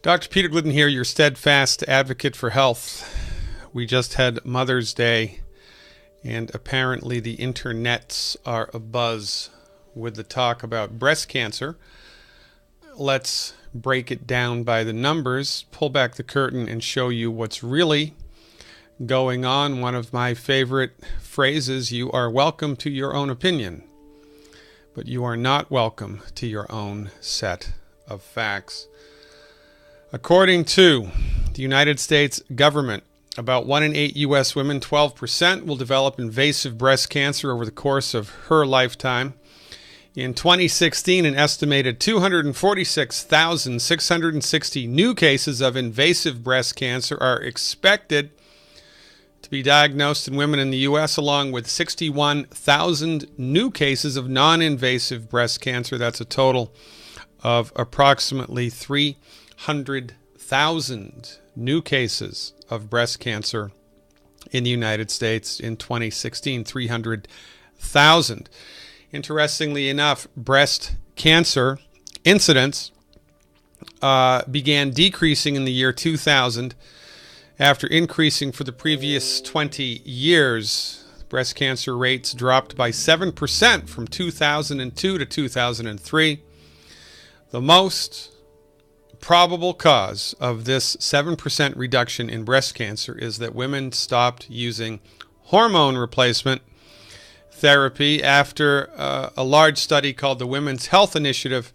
Dr. Peter Glidden here, your steadfast advocate for health. We just had Mother's Day, and apparently the internets are abuzz with the talk about breast cancer. Let's break it down by the numbers, pull back the curtain, and show you what's really going on. One of my favorite phrases, you are welcome to your own opinion, but you are not welcome to your own set of facts. According to the United States government, about 1 in 8 U.S. women, 12%, will develop invasive breast cancer over the course of her lifetime. In 2016, an estimated 246,660 new cases of invasive breast cancer are expected to be diagnosed in women in the U.S., along with 61,000 new cases of non-invasive breast cancer. That's a total of approximately 300,000 new cases of breast cancer in the United States in 2016. 300,000. Interestingly enough, breast cancer incidence began decreasing in the year 2000 after increasing for the previous 20 years. Breast cancer rates dropped by 7% from 2002 to 2003. The most probable cause of this 7% reduction in breast cancer is that women stopped using hormone replacement therapy after a large study called the Women's Health Initiative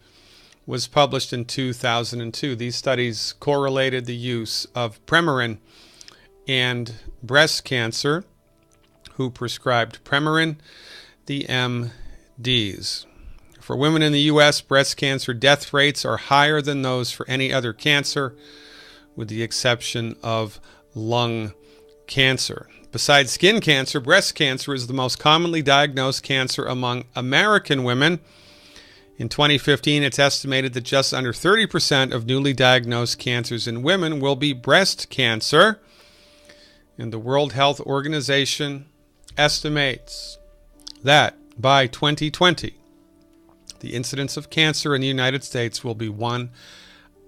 was published in 2002. These studies correlated the use of Premarin and breast cancer. Who prescribed Premarin? The MDs. For women in the U.S., breast cancer death rates are higher than those for any other cancer, with the exception of lung cancer. Besides skin cancer, breast cancer is the most commonly diagnosed cancer among American women. In 2015, it's estimated that just under 30% of newly diagnosed cancers in women will be breast cancer. And the World Health Organization estimates that by 2020, the incidence of cancer in the United States will be 1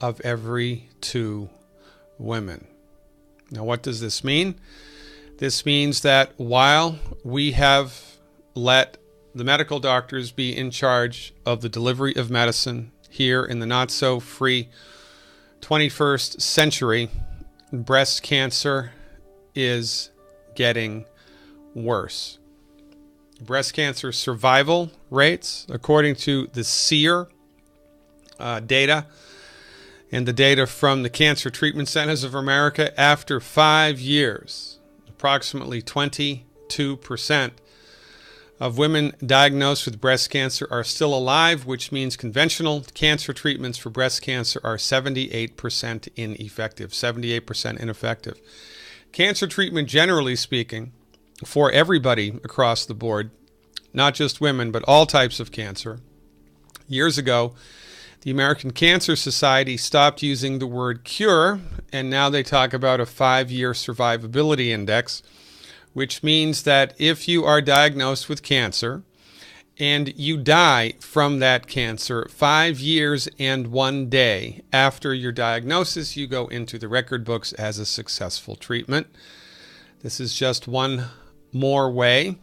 of every 2 women. Now, what does this mean? This means that while we have let the medical doctors be in charge of the delivery of medicine here in the not-so-free 21st century, breast cancer is getting worse. Breast cancer survival rates, according to the SEER data and the data from the Cancer Treatment Centers of America, after 5 years, approximately 22% of women diagnosed with breast cancer are still alive, which means conventional cancer treatments for breast cancer are 78% ineffective. 78% ineffective. Cancer treatment, generally speaking, for everybody across the board, not just women, but all types of cancer. Years ago, the American Cancer Society stopped using the word cure, and now they talk about a 5-year survivability index, which means that if you are diagnosed with cancer and you die from that cancer 5 years and 1 day after your diagnosis, you go into the record books as a successful treatment. This is just one more way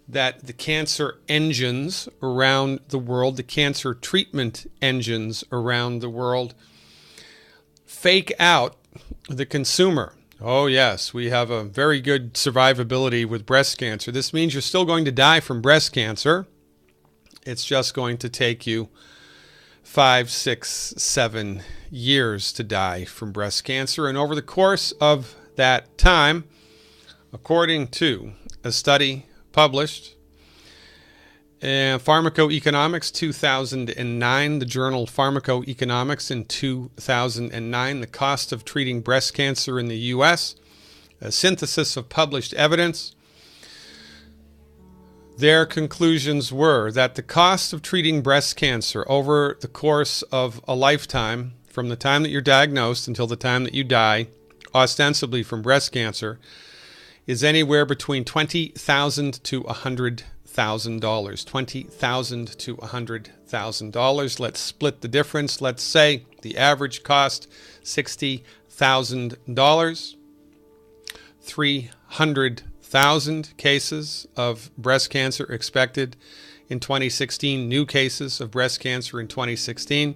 that the cancer engines around the world, the cancer treatment engines around the world, fake out the consumer. Oh yes, we have a very good survivability with breast cancer. This means you're still going to die from breast cancer. It's just going to take you 5, 6, 7 years to die from breast cancer. And over the course of that time, according to a study published in Pharmacoeconomics 2009, the journal Pharmacoeconomics in 2009, the cost of treating breast cancer in the U.S., a synthesis of published evidence. Their conclusions were that the cost of treating breast cancer over the course of a lifetime, from the time that you're diagnosed until the time that you die, ostensibly from breast cancer, is anywhere between $20,000 to $100,000. $20,000 to $100,000. Let's split the difference. Let's say the average cost $60,000. 300,000 cases of breast cancer expected in 2016, new cases of breast cancer in 2016.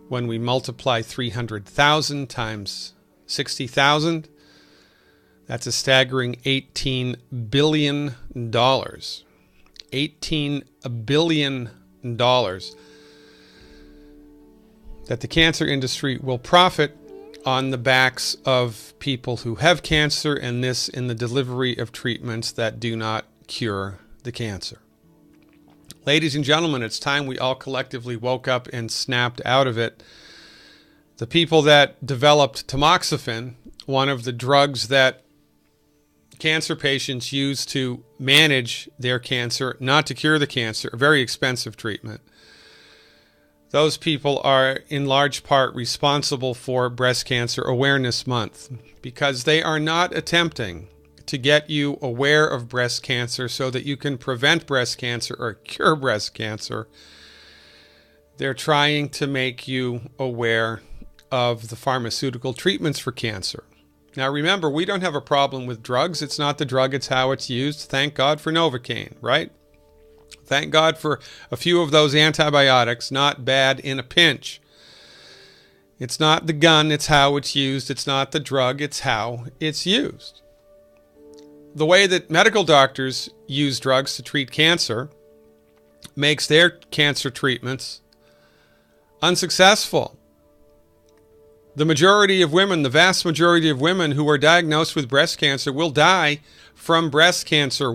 When we multiply 300,000 times 60,000, that's a staggering $18 billion. $18 billion that the cancer industry will profit on the backs of people who have cancer, and this in the delivery of treatments that do not cure the cancer. Ladies and gentlemen, it's time we all collectively woke up and snapped out of it. The people that developed tamoxifen, one of the drugs that cancer patients use to manage their cancer, not to cure the cancer, a very expensive treatment. Those people are in large part responsible for Breast Cancer Awareness Month because they are not attempting to get you aware of breast cancer so that you can prevent breast cancer or cure breast cancer. They're trying to make you aware of the pharmaceutical treatments for cancer. Now remember, we don't have a problem with drugs. It's not the drug, it's how it's used. Thank God for Novocaine, right? Thank God for a few of those antibiotics, not bad in a pinch. It's not the gun, it's how it's used. It's not the drug, it's how it's used. The way that medical doctors use drugs to treat cancer makes their cancer treatments unsuccessful. The majority of women, the vast majority of women who are diagnosed with breast cancer will die from breast cancer,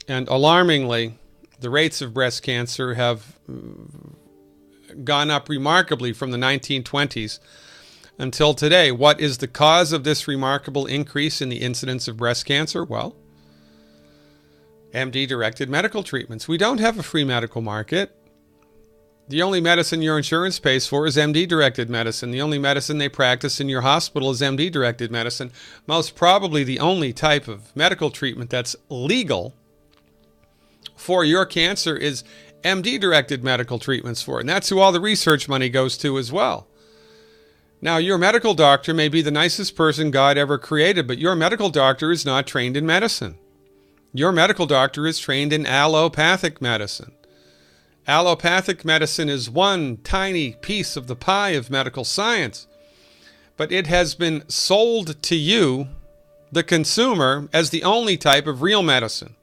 And alarmingly, the rates of breast cancer have gone up remarkably from the 1920s until today. What is the cause of this remarkable increase in the incidence of breast cancer? Well, MD-directed medical treatments. We don't have a free medical market. The only medicine your insurance pays for is MD-directed medicine. The only medicine they practice in your hospital is MD-directed medicine. Most probably the only type of medical treatment that's legal for your cancer is MD-directed medical treatments for it. And that's who all the research money goes to as well. Now, your medical doctor may be the nicest person God ever created, but your medical doctor is not trained in medicine. Your medical doctor is trained in allopathic medicine. Allopathic medicine is one tiny piece of the pie of medical science, but it has been sold to you, the consumer, as the only type of real medicine.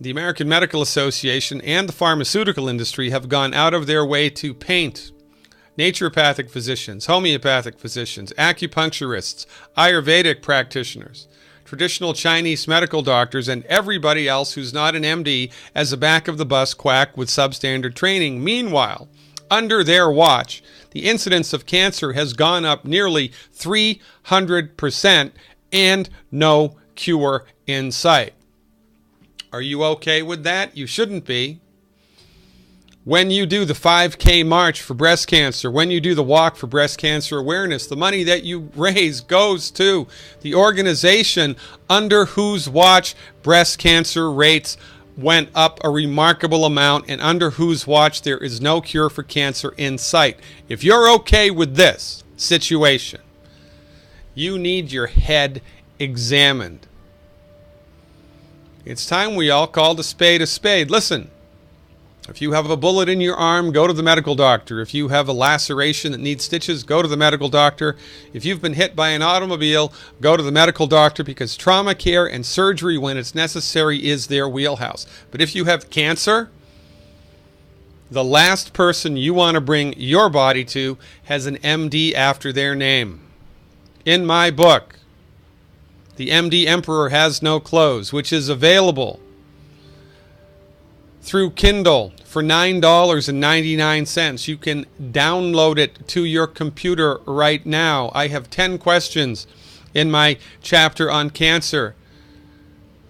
The American Medical Association and the pharmaceutical industry have gone out of their way to paint naturopathic physicians, homeopathic physicians, acupuncturists, Ayurvedic practitioners, traditional Chinese medical doctors, and everybody else who's not an MD as a back-of-the-bus quack with substandard training. Meanwhile, under their watch, the incidence of cancer has gone up nearly 300% and no cure in sight. Are you okay with that? You shouldn't be. When you do the 5K march for breast cancer, when you do the walk for breast cancer awareness, the money that you raise goes to the organization under whose watch breast cancer rates went up a remarkable amount and under whose watch there is no cure for cancer in sight. If you're okay with this situation, you need your head examined. It's time we all called a spade a spade. Listen. If you have a bullet in your arm, go to the medical doctor. If you have a laceration that needs stitches, go to the medical doctor. If you've been hit by an automobile, go to the medical doctor, because trauma care and surgery when it's necessary is their wheelhouse. But if you have cancer, the last person you want to bring your body to has an MD after their name. In my book, The MD Emperor Has No Clothes, which is available through Kindle for $9.99. You can download it to your computer right now. I have 10 questions in my chapter on cancer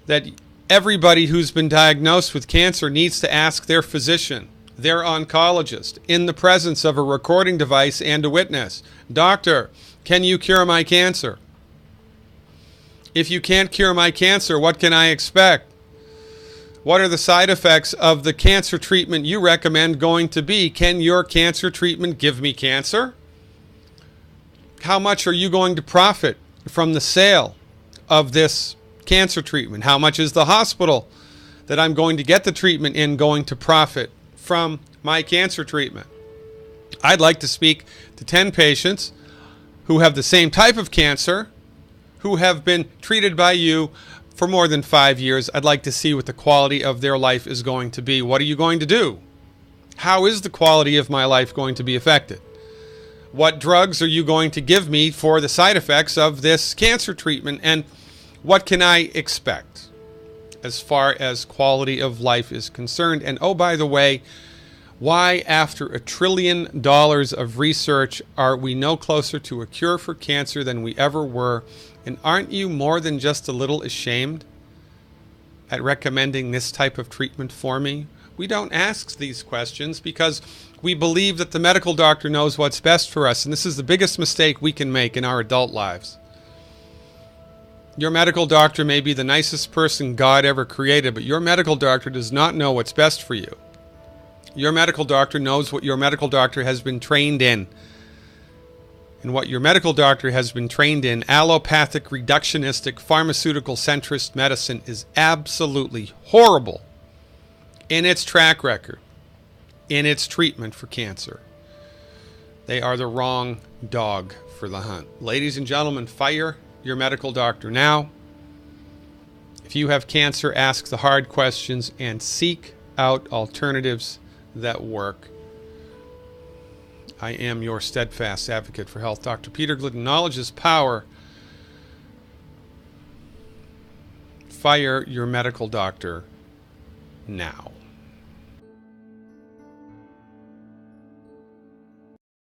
that everybody who's been diagnosed with cancer needs to ask their physician, their oncologist, in the presence of a recording device and a witness. Doctor, can you cure my cancer? If you can't cure my cancer, what can I expect? What are the side effects of the cancer treatment you recommend going to be? Can your cancer treatment give me cancer? How much are you going to profit from the sale of this cancer treatment? How much is the hospital that I'm going to get the treatment in going to profit from my cancer treatment? I'd like to speak to 10 patients who have the same type of cancer, who have been treated by you for more than 5 years. I'd like to see what the quality of their life is going to be. What are you going to do? How is the quality of my life going to be affected? What drugs are you going to give me for the side effects of this cancer treatment? And what can I expect as far as quality of life is concerned? And oh, by the way, why after $1 trillion of research are we no closer to a cure for cancer than we ever were? And aren't you more than just a little ashamed at recommending this type of treatment for me? We don't ask these questions because we believe that the medical doctor knows what's best for us. And this is the biggest mistake we can make in our adult lives. Your medical doctor may be the nicest person God ever created, but your medical doctor does not know what's best for you. Your medical doctor knows what your medical doctor has been trained in. And what your medical doctor has been trained in, allopathic, reductionistic, pharmaceutical centrist medicine, is absolutely horrible in its track record, in its treatment for cancer. They are the wrong dog for the hunt. Ladies and gentlemen, fire your medical doctor now. If you have cancer, ask the hard questions and seek out alternatives that work. I am your steadfast advocate for health, Dr. Peter Glidden. Knowledge is power. Fire your medical doctor now.